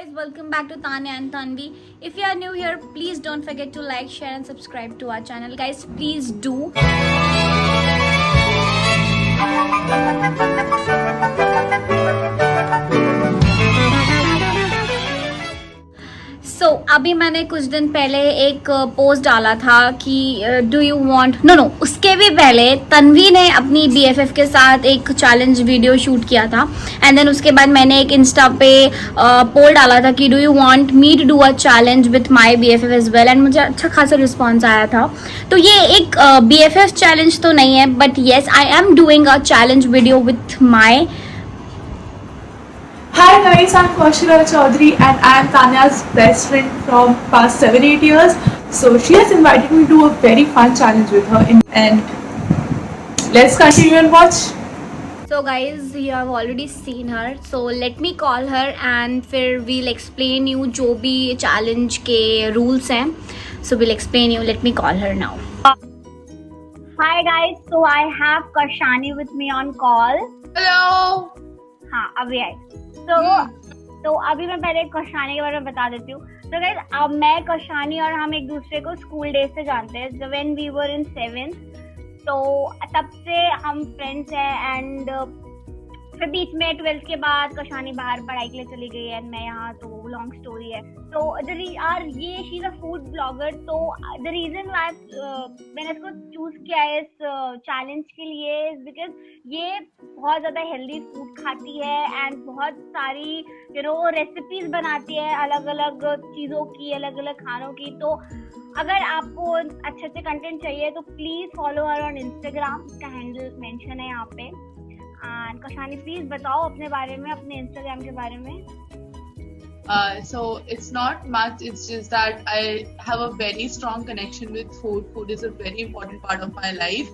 guys, welcome back to Tanya and Tanvi. If you are new here, please don't forget to like, share and subscribe to our channel. Guys, please do. So, अभी मैंने कुछ दिन पहले एक post डाला था कि do you want no उसके भी पहले तन्वी ने अपनी BFF के साथ एक चैलेंज वीडियो शूट किया था एंड देन उसके बाद मैंने एक इंस्टा पे पोल डाला था कि do you want me to do a challenge with my BFF as well and मुझे अच्छा खासा रिस्पॉन्स आया था. तो ये एक BFF चैलेंज तो नहीं है but yes I am doing a challenge video with my. Hi guys, I'm Kaushika Chaudhary and I am Tanya's best friend from past 7-8 years. So she has invited me to do a very fun challenge with her and let's continue and watch. So guys, you have already seen her. So let me call her and फिर we'll explain you जो भी challenge के rules हैं. So we'll explain you. Let me call her now. Hi guys, so I have Kashani with me on call. Hello. हाँ अभी आए. तो अभी मैं पहले कशानी के बारे में बता देती हूँ. तो गाइस अब मैं कशानी और हम एक दूसरे को स्कूल डेज से जानते हैं. When we were in 7th तो तब से हम फ्रेंड्स हैं एंड फिर बीच में 12th के बाद कशानी बाहर पढ़ाई के लिए चली गई है मैं यहाँ. तो लॉन्ग स्टोरी है. तो ये she is a food blogger. तो द रीजन मैंने इसको चूज किया है इस चैलेंज के लिए बिकॉज ये बहुत ज़्यादा हेल्दी फूड खाती है एंड बहुत सारी रेसिपीज बनाती है अलग अलग चीज़ों की, अलग अलग खानों की. तो अगर आपको अच्छे अच्छे कंटेंट चाहिए तो please follow her on Instagram. उसका हैंडल मेंशन है यहाँ पे. एंड कशानी प्लीज़ बताओ अपने बारे में, अपने इंस्टाग्राम के बारे में. So it's not much, it's just that I have a very strong connection with food. Food is a very important part of my life.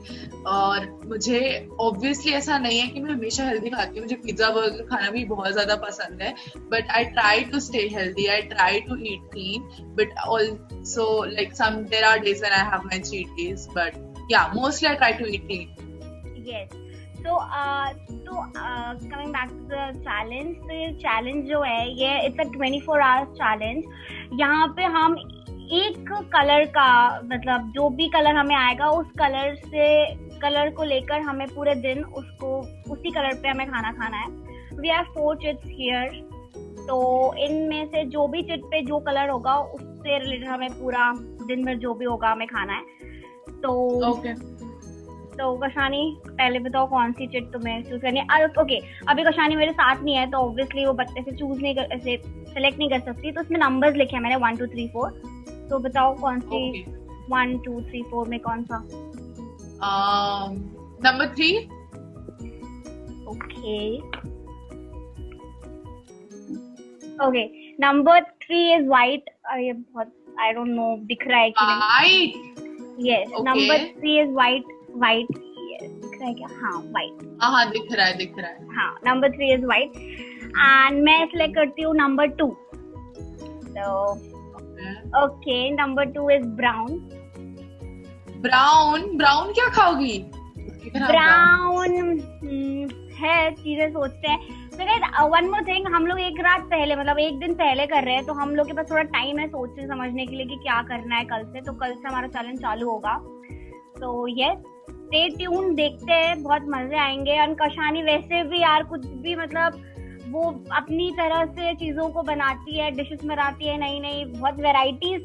और मुझे obviously ऐसा नहीं है कि मैं हमेशा healthy खाती हूँ. मुझे पिज्जा बर्गर खाना भी बहुत ज़्यादा पसंद है. But I try to stay healthy. I try to eat clean. But also like there are days when I have my cheat days. But yeah, mostly I try to eat clean. Yes. तो coming back to the challenge. तो ये challenge जो है ये it's a 24 hours challenge. यहाँ पे हम एक कलर का मतलब जो भी कलर हमें आएगा उस कलर को लेकर हमें पूरे दिन उसी कलर पे हमें खाना है. We have 4 chits here. तो इनमें से जो भी चिट पे जो कलर होगा उससे रिलेटेड हमें पूरा दिन भर जो भी होगा हमें खाना है. तो कशानी पहले बताओ कौन सी चिट तुम्हें चूज करनी है. ओके अभी कशानी मेरे साथ नहीं है तो ऑब्वियसली वो बच्चे से सेलेक्ट नहीं कर सकती. तो उसमें नंबर्स लिखे हैं मैंने 1 2 3 4. तो बताओ कौन सी 1 2 3 4 में कौन सा. Number 3. Okay number 3 is white. ये बहुत आई डोंट नो दिख रहा है कि नहीं. Yes number 3 is white. दिख रहा है क्या. हाँ व्हाइट. हाँ दिख रहा है. हाँ नंबर 3 इज व्हाइट एंड मैं सिलेक्ट करती हूँ नंबर 2. तो okay number 2 is brown. Brown क्या खाओगी. ब्राउन है चीजें सोचते हैं. तो वन मोर थिंग, हम लोग एक रात पहले मतलब एक दिन पहले कर रहे हैं तो हम लोग के पास थोड़ा टाइम है सोचने समझने के लिए कि क्या करना है कल से. तो कल से हमारा चैलेंज चालू होगा. तो यस स्टे ट्यून. देखते हैं बहुत मजे आएंगे. और कशानी वैसे भी यार कुछ भी मतलब वो अपनी तरह से चीजों को बनाती है, डिशेस बनाती है नई बहुत वेराइटीज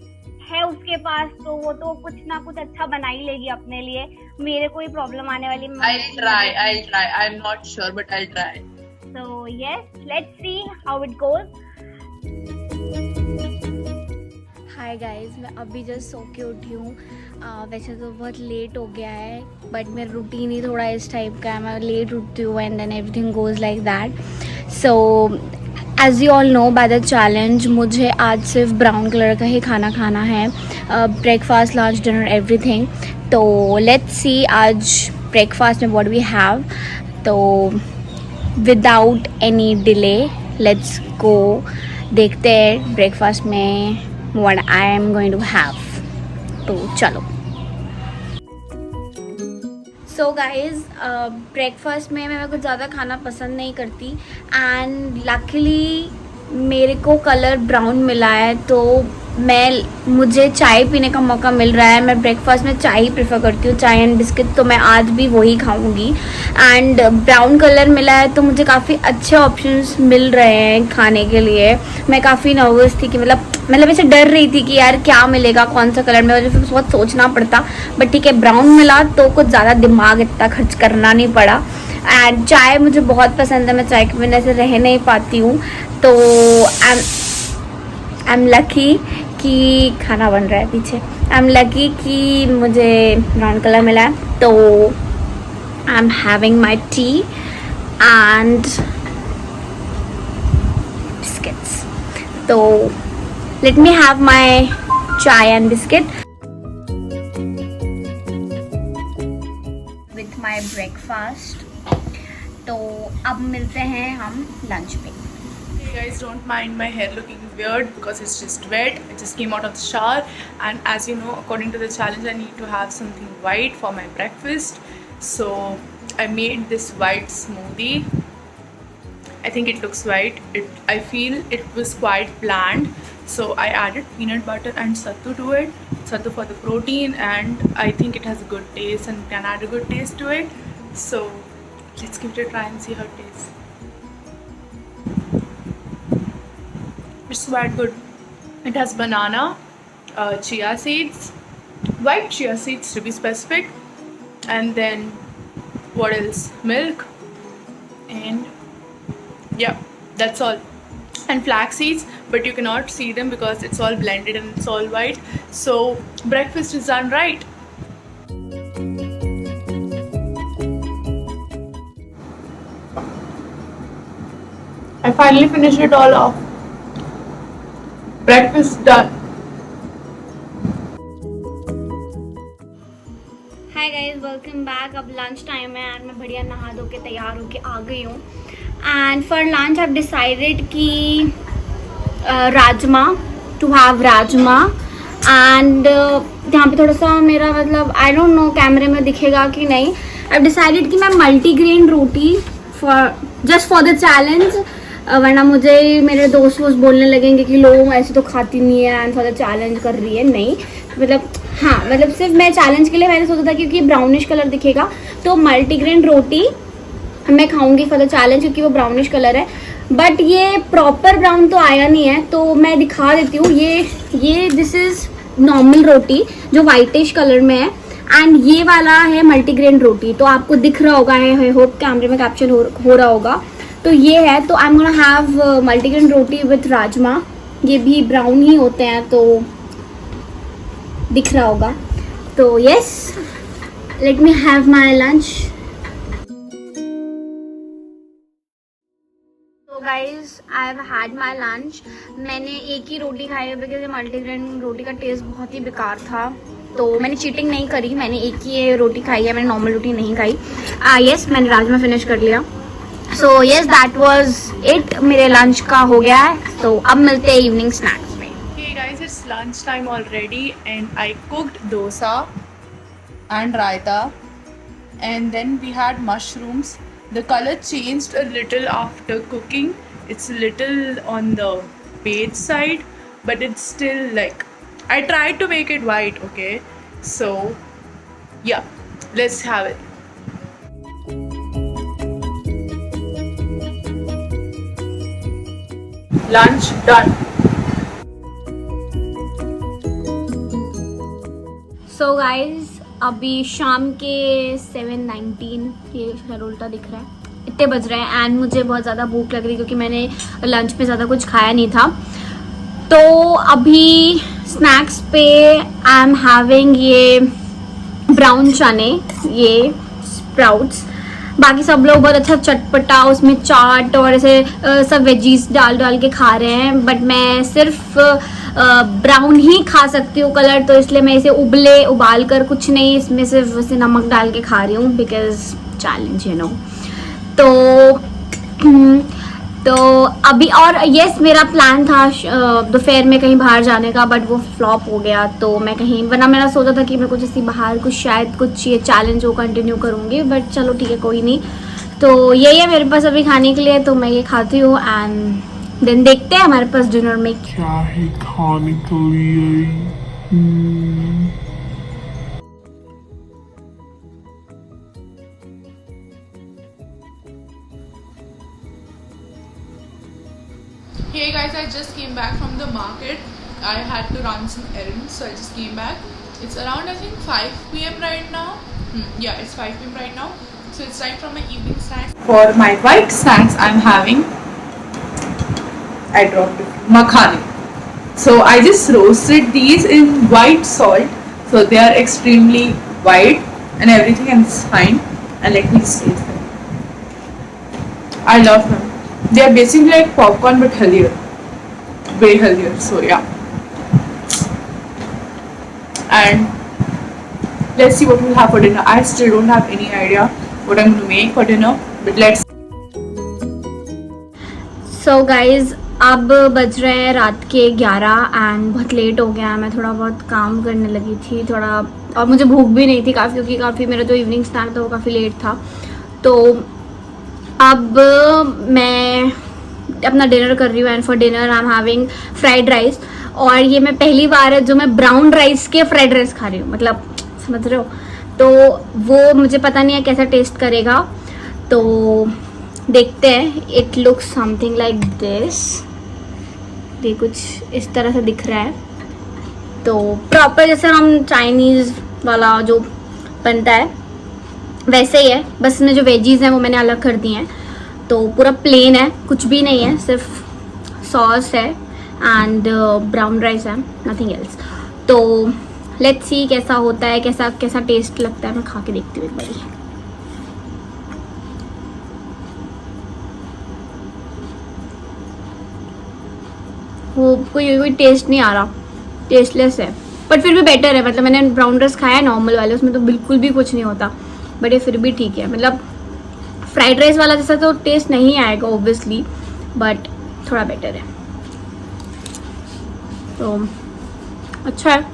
है उसके पास. तो वो तो कुछ ना कुछ अच्छा बना ही लेगी अपने लिए. मेरे कोई प्रॉब्लम आने वाली. I'll try. I'm not sure but I'll try. So yes, let's see how it goes. Hi guys, मैं अभी जस्ट सो के उठी हूँ. वैसे तो बहुत लेट हो गया है बट मेरा रूटीन ही थोड़ा इस टाइप का है. मैं लेट उठती हूँ and then everything goes like that. So as you all know by the challenge मुझे आज सिर्फ ब्राउन कलर का ही खाना है. Breakfast lunch dinner everything. तो लेट्स सी आज ब्रेकफास्ट में व्हाट वी हैव. तो without any delay let's go. देखते हैं ब्रेकफास्ट में what I am going to have. तो चलो. सो गाइज ब्रेकफास्ट में मैं कुछ ज़्यादा खाना पसंद नहीं करती एंड लकीली मेरे को कलर ब्राउन मिला है, तो मुझे चाय पीने का मौका मिल रहा है। मैं ब्रेकफास्ट में चाय ही प्रेफर करती हूँ, चाय एंड बिस्किट, तो मैं आज भी वही खाऊंगी। एंड ब्राउन कलर मिला है तो मुझे काफ़ी अच्छे ऑप्शंस मिल रहे हैं खाने के लिए। मैं काफ़ी नर्वस थी कि मतलब ऐसे डर रही थी कि यार क्या मिलेगा, कौन सा कलर में, मुझे फिर बहुत सोचना पड़ता। बट ठीक है, ब्राउन मिला तो कुछ ज़्यादा दिमाग इतना खर्च करना नहीं पड़ा। एंड चाय मुझे बहुत पसंद है, मैं चाय के बिना से रह नहीं पाती हूँ। तो आई एम लकी कि खाना बन रहा है पीछे। आई एम लकी कि मुझे ब्राउन कलर मिला है, तो I am having my T and biscuits. तो लेट मी हैव माई चाय and biscuit with my breakfast. तो अब मिलते हैं हम लंच पे। Hey guys, don't mind my hair looking weird because it's just wet. I just came out of the shower, and as you know, according to the challenge, I need to have something white for my breakfast. So I made this white smoothie. I think it looks white. I feel it was quite bland, so I added peanut butter and sattu to it. Sattu for the protein, and I think it has a good taste and can add a good taste to it. So let's give it a try and see how it tastes. It's quite good. It has banana, chia seeds, white chia seeds to be specific, and then what else? Milk, and yeah, that's all. And flax seeds, but you cannot see them because it's all blended and it's all white. So breakfast is done right. I finally finished it all off. Breakfast done. Hi guys, welcome back. अब lunch time है and मैं बढ़िया नहा धो के तैयार होके आ गई हूँ। And for lunch I decided कि rajma, to have rajma. And यहाँ पे थोड़ा सा मेरा मतलब आई डोंट नो कैमरे में दिखेगा कि नहीं, आई डिसाइडेड कि मैं multigrain roti just for the challenge, वरना मुझे मेरे दोस्त बोलने लगेंगे कि लोग ऐसे तो खाती नहीं है एंड फॉर द चैलेंज कर रही है। नहीं, मतलब हाँ, मतलब सिर्फ मैं चैलेंज के लिए मैंने सोचा था क्योंकि ब्राउनिश कलर दिखेगा, तो मल्टीग्रेन रोटी मैं खाऊंगी फॉर द चैलेंज क्योंकि वो ब्राउनिश कलर है। बट ये प्रॉपर ब्राउन तो आया नहीं है, तो मैं दिखा देती हूँ। ये दिस इज नॉर्मल रोटी जो वाइटिश कलर में है, एंड ये वाला है मल्टीग्रेन रोटी। तो आपको दिख रहा होगा, आई होप कैमरे में कैप्चर हो रहा होगा। तो ये है, तो I am gonna have multigrain roti with rajma. ये भी ब्राउन ही होते हैं, तो दिख रहा होगा। तो yes, let me have my lunch. तो guys, I have had my lunch. मैंने एक ही रोटी खाई है बिकॉज मल्टीग्रेन रोटी का टेस्ट बहुत ही बेकार था, तो मैंने चीटिंग नहीं करी, मैंने एक ही रोटी खाई है, मैंने नॉर्मल रोटी नहीं खाई। यस, मैंने राजमा फिनिश कर लिया। So yes, that was it. मेरे लंच का हो गया है, तो अब मिलते हैं इवनिंग स्नैक्स में। Hey guys, it's lunch time already, and I cooked dosa and raita, and then we had mushrooms. The color changed a little after cooking. It's a little on the beige side, but it's still like, I tried to make it white, okay? So yeah, let's have it. Lunch done. So guys, अभी शाम के 7:19, ये खैर उल्टा दिख रहा है, इतने बज रहे हैं एंड मुझे बहुत ज़्यादा भूख लग रही है क्योंकि मैंने लंच पे ज़्यादा कुछ खाया नहीं था। तो अभी स्नैक्स पे आई एम हैविंग ये ब्राउन चने, ये स्प्राउट्स। बाकी सब लोग बहुत अच्छा चटपटा उसमें चाट और ऐसे सब वेजीज डाल के खा रहे हैं, बट मैं सिर्फ ब्राउन ही खा सकती हूँ कलर, तो इसलिए मैं इसे उबाल कर कुछ नहीं, इसमें सिर्फ वैसे नमक डाल के खा रही हूँ बिकॉज चैलेंज यू नो। तो अभी और यस, मेरा प्लान था दोपहर में कहीं बाहर जाने का, बट वो फ्लॉप हो गया। तो मैं कहीं, वरना मैंने सोचा था कि मैं कुछ ऐसी बाहर शायद कुछ ये चैलेंज वो कंटिन्यू करूँगी, बट चलो ठीक है, कोई नहीं। तो यही है मेरे पास अभी खाने के लिए, तो मैं ये खाती हूँ एंड देन देखते हैं हमारे पास डिनर में क्या है खाने के लिए। Hey guys, I just came back from the market. I had to run some errands, so I just came back. It's around I think 5 p.m. right now. Yeah, it's 5 p.m. right now. So it's time for my evening snacks. For my white snacks, I'm having, I dropped it, makhani. So I just roasted these in white salt. So they are extremely white and everything is fine. And let me just taste them. I love them. They are basically like popcorn but healthier. Way healthier. So yeah. And let's see what we'll have for dinner. I still don't have any idea what I'm going to make for dinner. But let's. So guys अब बज रहे हैं रात के 11 and बहुत late हो गया है. मैं थोड़ा बहुत काम करने लगी थी थोड़ा, और मुझे भूख भी नहीं थी काफ़ी, क्योंकि काफ़ी मेरा जो इवनिंग स्नैक था वो काफ़ी लेट था. तो अब मैं अपना डिनर कर रही हूँ. And for dinner I am having fried rice. और ये मैं पहली बार है जो मैं ब्राउन राइस के फ्राइड राइस खा रही हूँ, मतलब समझ रहे हो. तो वो मुझे पता नहीं है कैसा टेस्ट करेगा, तो देखते हैं. It looks something like this. ये कुछ इस तरह से दिख रहा है. तो प्रॉपर जैसे हम चाइनीज़ वाला जो बनता है वैसे ही है, बस इसमें जो वेजीज हैं वो मैंने अलग कर दी हैं. तो पूरा प्लेन है, कुछ भी नहीं है, सिर्फ सॉस है एंड ब्राउन राइस है, नथिंग एल्स. तो लेट्स सी कैसा होता है, कैसा टेस्ट लगता है. मैं खा के देखती हूँ एक बारी. वो कोई टेस्ट नहीं आ रहा, टेस्टलेस है, बट फिर भी बेटर है. मतलब मैंने ब्राउन राइस खाया है नॉर्मल वाले, उसमें तो बिल्कुल भी कुछ नहीं होता, बट ये फिर भी ठीक है. मतलब फ्राइड राइस वाला जैसा तो टेस्ट नहीं आएगा ऑब्वियसली, बट थोड़ा बेटर है. तो अच्छा है.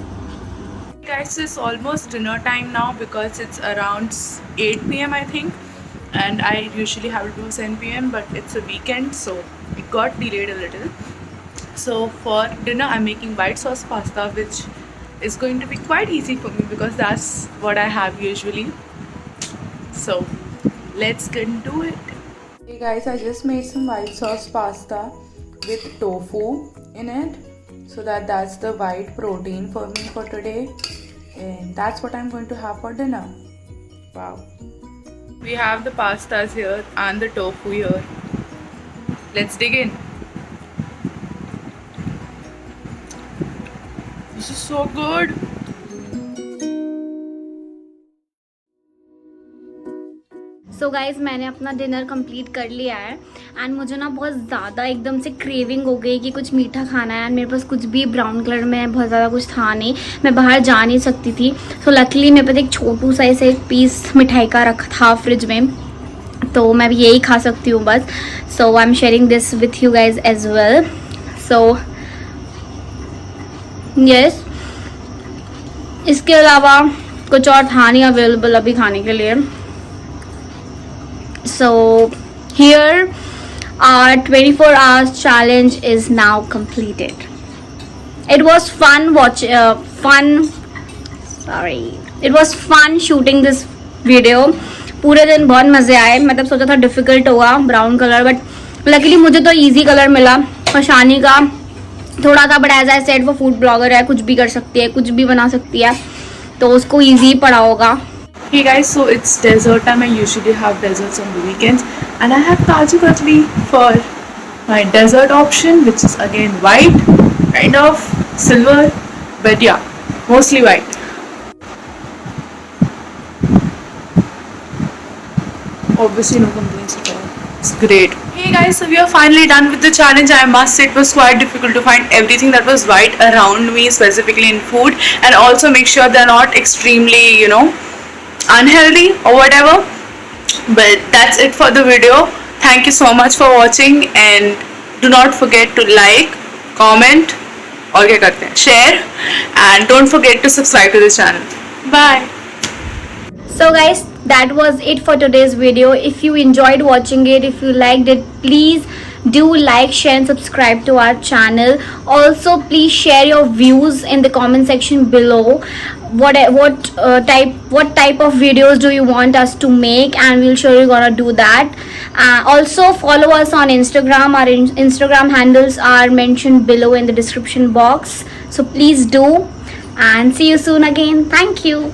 Guys, it's almost dinner time now because it's around 8 p.m. I think, and I usually have it to 7 p.m. but it's a weekend, so it got delayed a little. So for dinner, I'm making white sauce pasta, which is going to be quite easy for me because that's what I have usually. So let's get into it. Hey guys, I just made some white sauce pasta with tofu in it. So that's the white protein for me for today, and that's what I'm going to have for dinner. Wow. We have the pastas here and the tofu here. Let's dig in. This is so good. So guys मैंने अपना dinner complete कर लिया है. And मुझे ना बहुत ज़्यादा एकदम से क्रेविंग हो गई कि कुछ मीठा खाना है. एंड मेरे पास कुछ भी ब्राउन कलर में बहुत ज़्यादा कुछ था नहीं, मैं बाहर जा नहीं सकती थी. सो लकीली मेरे पास एक छोटू सा ऐसे एक पीस मिठाई का रखा था फ्रिज में, तो मैं यही खा सकती हूँ बस. So I am sharing this with you guys as well. So yes, इसके अलावा कुछ और था नहीं अवेलेबल अभी खाने के लिए. So here our 24 hours challenge is now completed. It was fun it was fun shooting this video. पूरे दिन बहुत मज़े आए. मतलब सोचा था डिफ़िकल्ट होगा ब्राउन कलर, बट लकीली मुझे तो इजी कलर मिला. और शानी का थोड़ा था, बट एज आई सेड वो फूड ब्लॉगर है, कुछ भी कर सकती है, कुछ भी बना सकती है, तो उसको इजी पड़ा होगा. Hey guys, so it's dessert time. I usually have desserts on the weekends, and I have Kaju Katli for my dessert option, which is again white, kind of silver, but yeah, mostly white. Obviously no complaints at all. It's great. Hey guys, so we are finally done with the challenge. I must say it was quite difficult to find everything that was white around me, specifically in food, and also make sure they're not extremely, unhealthy or whatever. But that's it for the video. Thank you so much for watching, and do not forget to like, comment, और क्या करते हैं, share, and don't forget to subscribe to this channel. Bye. So guys, that was it for today's video. If you enjoyed watching it, if you liked it, please do like, share and subscribe to our channel. Also please share your views in the comment section below. What type of videos do you want us to make, and we'll surely gonna do that. Also follow us on Instagram. Our Instagram handles are mentioned below in the description box, so please do, and see you soon again. Thank you.